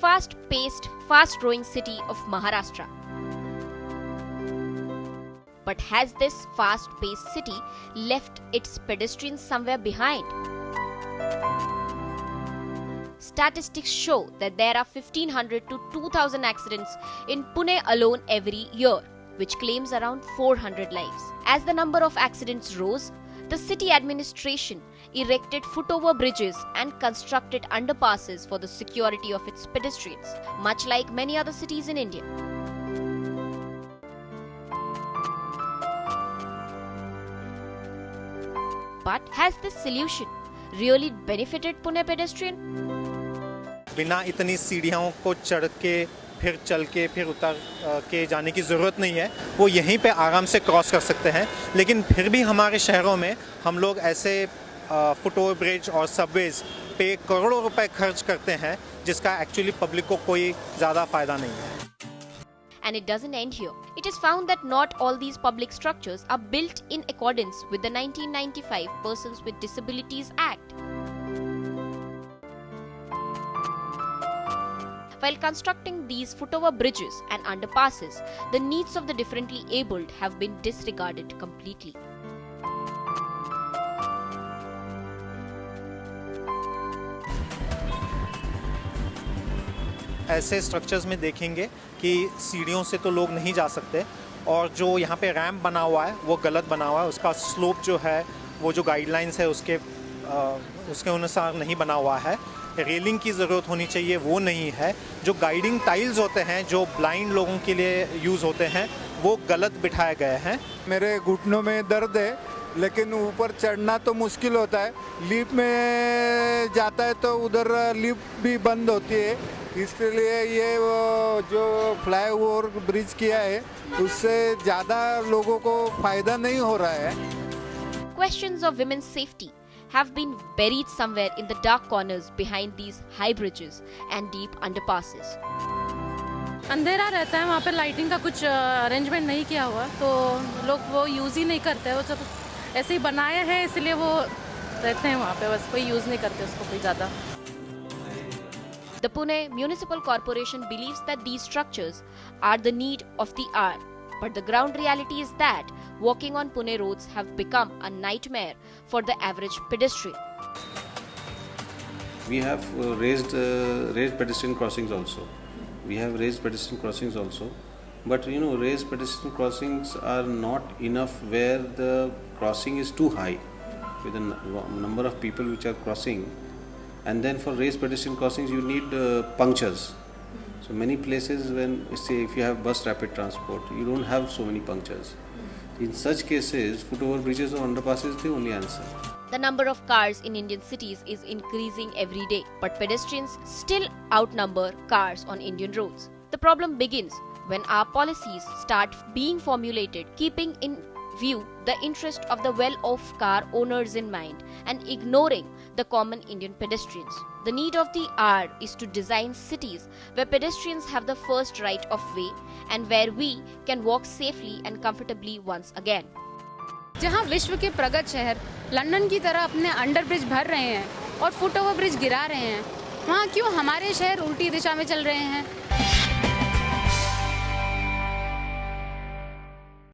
fast-paced, fast-growing city of Maharashtra. But has this fast-paced city left its pedestrians somewhere behind? Statistics show that there are 1,500 to 2,000 accidents in Pune alone every year, which claims around 400 lives. As the number of accidents rose, the city administration erected footover bridges and constructed underpasses for the security of its pedestrians, much like many other cities in India. But has this solution really benefited Pune pedestrian? बिना इतनी सीढ़ियों को चढ़ के फिर चल के फिर उतर के जाने की ज़रूरत नहीं है, वो यहीं पे आराम से क्रॉस कर सकते हैं। लेकिन फिर भी हमारे शहरों में हम लोग ऐसे फुटओवर ब्रिज और सबवेज पे करोड़ों रुपए खर्च करते हैं, जिसका एक्चुअली पब्लिक को कोई ज़्यादा फ़ायदा नहीं है। And it doesn't end here. It is found that not all these public structures are built in accordance with the 1995 Persons with Disabilities Act. While constructing these footover bridges and underpasses, the needs of the differently abled have been disregarded completely. ऐसे structures में देखेंगे कि सीढ़ियों से तो लोग नहीं जा सकते, और जो यहाँ पे रैंप बना हुआ है वो गलत बना हुआ है। उसका स्लोप जो है वो जो गाइडलाइंस है उसके अनुसार नहीं बना हुआ है। रेलिंग की ज़रूरत होनी चाहिए, वो नहीं है। जो गाइडिंग टाइल्स होते हैं जो ब्लाइंड लोगों के लिए यूज़ होते हैं वो गलत बिठाए गए हैं। मेरे घुटनों में दर्द है, लेकिन ऊपर चढ़ना तो मुश्किल होता है। लिफ्ट में जाता है तो उधर लिफ्ट भी बंद होती है, इसलिए ये जो फ्लाईओवर ब्रिज किया है उससे ज़्यादा लोगों को फ़ायदा नहीं हो रहा है। Questions of women's safety have been buried somewhere in the dark corners behind these high bridges and deep underpasses. अंधेरा रहता है, वहाँ पे लाइटिंग का कुछ अरेंजमेंट नहीं किया हुआ, तो लोग वो यूज़ ही नहीं करते। वो जब ऐसे ही बनाया है इसलिए वो रहते हैं वहाँ पे, बस कोई यूज़ नहीं करते उसको कोई ज़्यादा। The Pune Municipal Corporation believes that these structures are the need of the hour, but the ground reality is that walking on Pune roads have become a nightmare for the average pedestrian. We have raised pedestrian crossings also. But raised pedestrian crossings are not enough where the crossing is too high with the number of people which are crossing. And then for raised pedestrian crossings you need punctures. So many places, when say if you have bus rapid transport, you don't have so many punctures. In such cases, footover bridges or underpasses is the only answer. The number of cars in Indian cities is increasing every day, but pedestrians still outnumber cars on Indian roads. The problem begins when our policies start being formulated keeping in view the interest of the well-off car owners in mind and ignoring the common Indian pedestrians. The need of the hour is to design cities where pedestrians have the first right of way and where we can walk safely and comfortably once again. जहां विश्व के प्रगत शहर London की तरह अपने under bridge भर रहे हैं और फुट ओवर ब्रिज गिरा रहे हैं, वहां क्यों हमारे शहर उल्टी दिशा में चल रहे हैं?